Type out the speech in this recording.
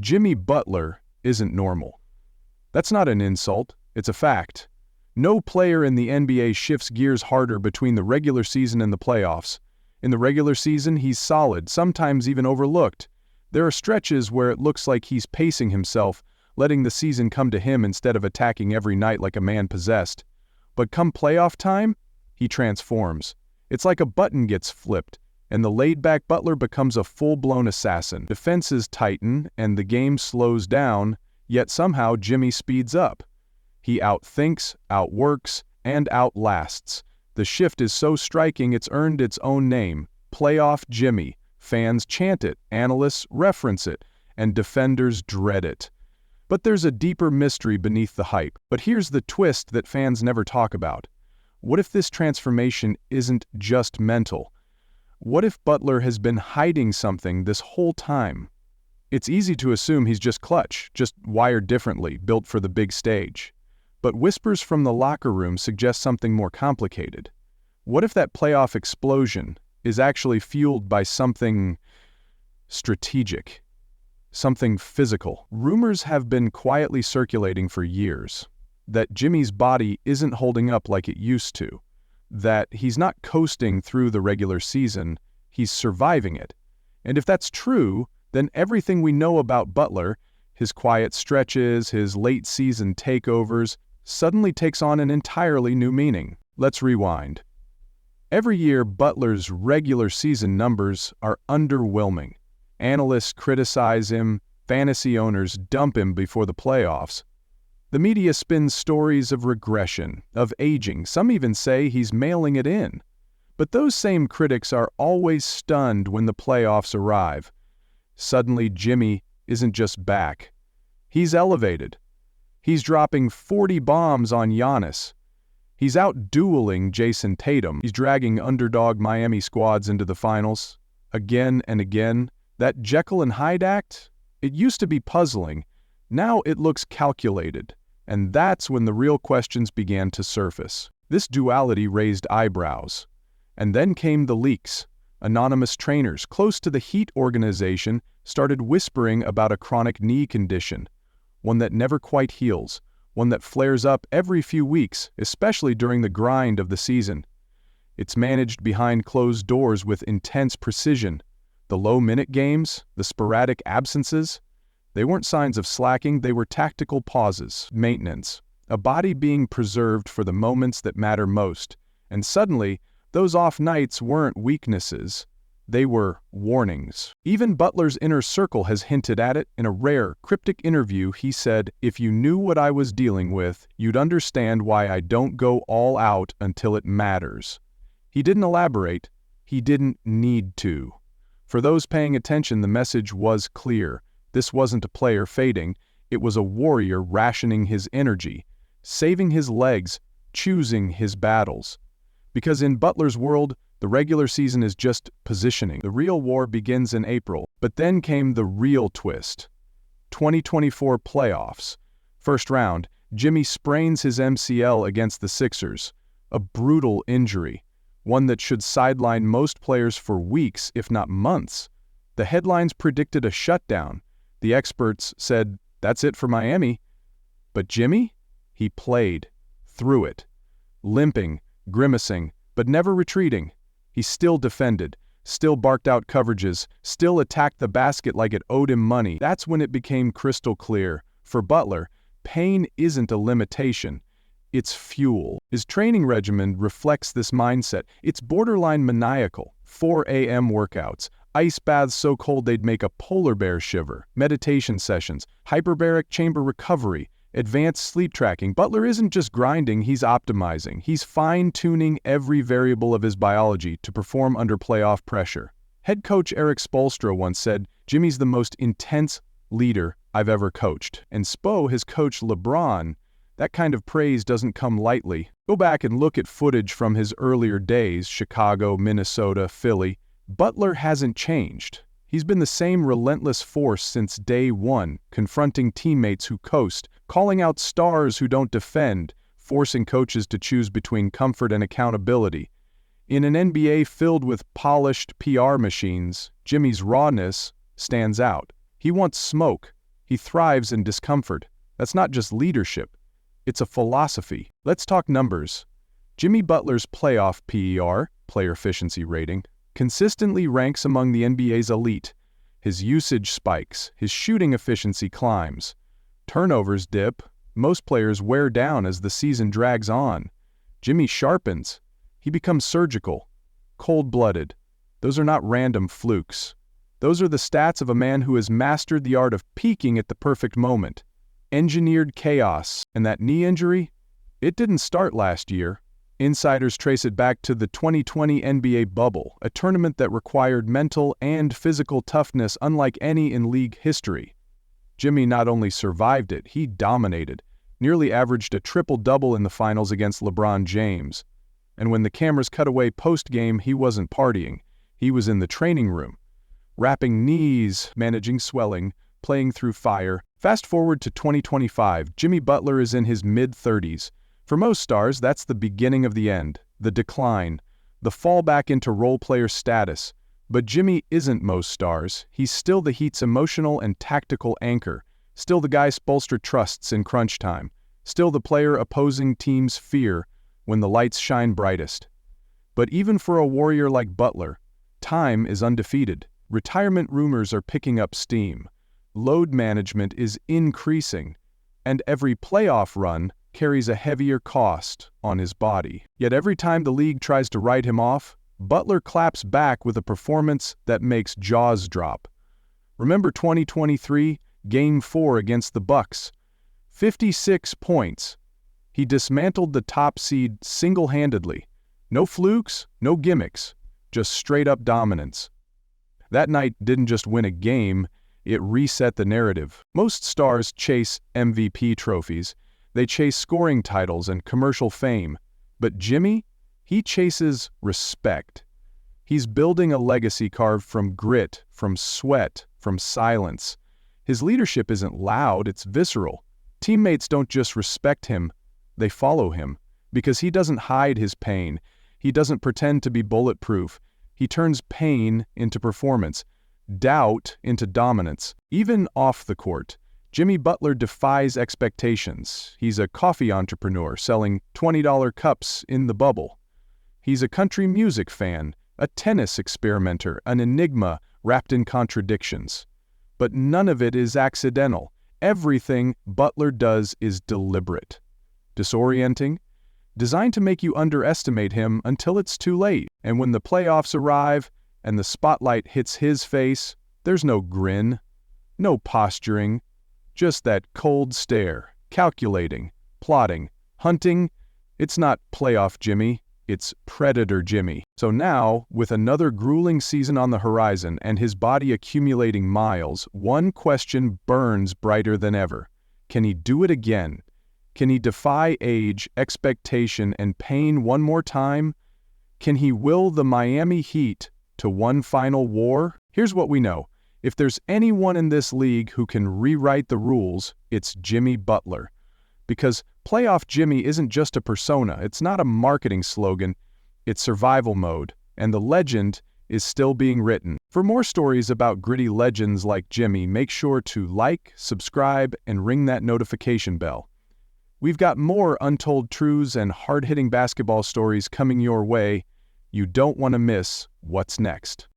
Jimmy Butler isn't normal. That's not an insult, it's a fact. No player in the NBA shifts gears harder between the regular season and the playoffs. In the regular season, he's solid, sometimes even overlooked. There are stretches where it looks like he's pacing himself, letting the season come to him instead of attacking every night like a man possessed. But come playoff time, he transforms. It's like a button gets flipped, and the laid-back Butler becomes a full-blown assassin. Defenses tighten, and the game slows down, yet somehow Jimmy speeds up. He outthinks, outworks, and outlasts. The shift is so striking it's earned its own name, Playoff Jimmy. Fans chant it, analysts reference it, and defenders dread it. But there's a deeper mystery beneath the hype. But here's the twist that fans never talk about. What if this transformation isn't just mental? What if Butler has been hiding something this whole time? It's easy to assume he's just clutch, just wired differently, built for the big stage. But whispers from the locker room suggest something more complicated. What if that playoff explosion is actually fueled by something strategic, something physical? Rumors have been quietly circulating for years that Jimmy's body isn't holding up like it used to, that he's not coasting through the regular season, he's surviving it. And if that's true, then everything we know about Butler, his quiet stretches, his late-season takeovers, suddenly takes on an entirely new meaning. Let's rewind. Every year, Butler's regular season numbers are underwhelming. Analysts criticize him, fantasy owners dump him before the playoffs. The media spins stories of regression, of aging, some even say he's mailing it in. But those same critics are always stunned when the playoffs arrive. Suddenly, Jimmy isn't just back. He's elevated. He's dropping 40 bombs on Giannis. He's out-dueling Jason Tatum. He's dragging underdog Miami squads into the finals. Again and again. That Jekyll and Hyde act? It used to be puzzling. Now it looks calculated. And that's when the real questions began to surface. This duality raised eyebrows. And then came the leaks. Anonymous trainers close to the Heat organization started whispering about a chronic knee condition, one that never quite heals, one that flares up every few weeks, especially during the grind of the season. It's managed behind closed doors with intense precision. The low-minute games, the sporadic absences, they weren't signs of slacking, they were tactical pauses, maintenance, a body being preserved for the moments that matter most. And suddenly, those off nights weren't weaknesses, they were warnings. Even Butler's inner circle has hinted at it. In a rare, cryptic interview, he said, "If you knew what I was dealing with, you'd understand why I don't go all out until it matters." He didn't elaborate, he didn't need to. For those paying attention, the message was clear. This wasn't a player fading, it was a warrior rationing his energy, saving his legs, choosing his battles. Because in Butler's world, the regular season is just positioning. The real war begins in April. But then came the real twist. 2024 playoffs. First round, Jimmy sprains his MCL against the Sixers. A brutal injury. One that should sideline most players for weeks, if not months. The headlines predicted a shutdown. The experts said, that's it for Miami. But Jimmy? He played. Through it. Limping, grimacing, but never retreating. He still defended, still barked out coverages, still attacked the basket like it owed him money. That's when it became crystal clear. For Butler, pain isn't a limitation. It's fuel. His training regimen reflects this mindset. It's borderline maniacal. 4 a.m. workouts, ice baths so cold they'd make a polar bear shiver, meditation sessions, hyperbaric chamber recovery, advanced sleep tracking. Butler isn't just grinding, he's optimizing. He's fine-tuning every variable of his biology to perform under playoff pressure. Head coach Eric Spoelstra once said, "Jimmy's the most intense leader I've ever coached." And Spo has coached LeBron. That kind of praise doesn't come lightly. Go back and look at footage from his earlier days, Chicago, Minnesota, Philly. Butler hasn't changed. He's been the same relentless force since day one, confronting teammates who coast, calling out stars who don't defend, forcing coaches to choose between comfort and accountability. In an NBA filled with polished PR machines, Jimmy's rawness stands out. He wants smoke, He thrives in discomfort. That's not just leadership. It's a philosophy. Let's talk numbers. Jimmy Butler's playoff PER, player efficiency rating, consistently ranks among the NBA's elite. His usage spikes, his shooting efficiency climbs. Turnovers dip, most players wear down as the season drags on. Jimmy sharpens. He becomes surgical, cold-blooded. Those are not random flukes. Those are the stats of a man who has mastered the art of peaking at the perfect moment. Engineered chaos. And that knee injury? It didn't start last year. Insiders trace it back to the 2020 NBA bubble, a tournament that required mental and physical toughness unlike any in league history. Jimmy not only survived it, he dominated, nearly averaged a triple-double in the finals against LeBron James. And when the cameras cut away post-game, he wasn't partying. He was in the training room, wrapping knees, managing swelling, playing through fire. Fast forward to 2025, Jimmy Butler is in his mid-30s. For most stars, that's the beginning of the end, the decline, the fall back into role player status. But Jimmy isn't most stars. He's still the Heat's emotional and tactical anchor, still the guy Spoelstra trusts in crunch time, still the player opposing teams fear when the lights shine brightest. But even for a warrior like Butler, time is undefeated. Retirement rumors are picking up steam. Load management is increasing, and every playoff run carries a heavier cost on his body. Yet every time the league tries to write him off, Butler claps back with a performance that makes jaws drop. Remember 2023, Game 4 against the Bucks? 56 points. He dismantled the top seed single-handedly. No flukes, no gimmicks, just straight-up dominance. That night didn't just win a game, it reset the narrative. Most stars chase MVP trophies. They chase scoring titles and commercial fame. But Jimmy? He chases respect. He's building a legacy carved from grit, from sweat, from silence. His leadership isn't loud, it's visceral. Teammates don't just respect him, they follow him. Because he doesn't hide his pain. He doesn't pretend to be bulletproof. He turns pain into performance, doubt into dominance. Even off the court, Jimmy Butler defies expectations. He's a coffee entrepreneur selling $20 cups in the bubble. He's a country music fan, a tennis experimenter, an enigma wrapped in contradictions. But none of it is accidental. Everything Butler does is deliberate. Disorienting, designed to make you underestimate him until it's too late. And when the playoffs arrive and the spotlight hits his face, there's no grin, no posturing, just that cold stare, calculating, plotting, hunting. It's not playoff Jimmy, it's Predator Jimmy. So now, with another grueling season on the horizon and his body accumulating miles, one question burns brighter than ever. Can he do it again? Can he defy age, expectation, and pain one more time? Can he will the Miami Heat to one final war? Here's what we know. If there's anyone in this league who can rewrite the rules, it's Jimmy Butler. Because playoff Jimmy isn't just a persona, it's not a marketing slogan, it's survival mode, and the legend is still being written. For more stories about gritty legends like Jimmy, make sure to like, subscribe, and ring that notification bell. We've got more untold truths and hard-hitting basketball stories coming your way. You don't want to miss what's next.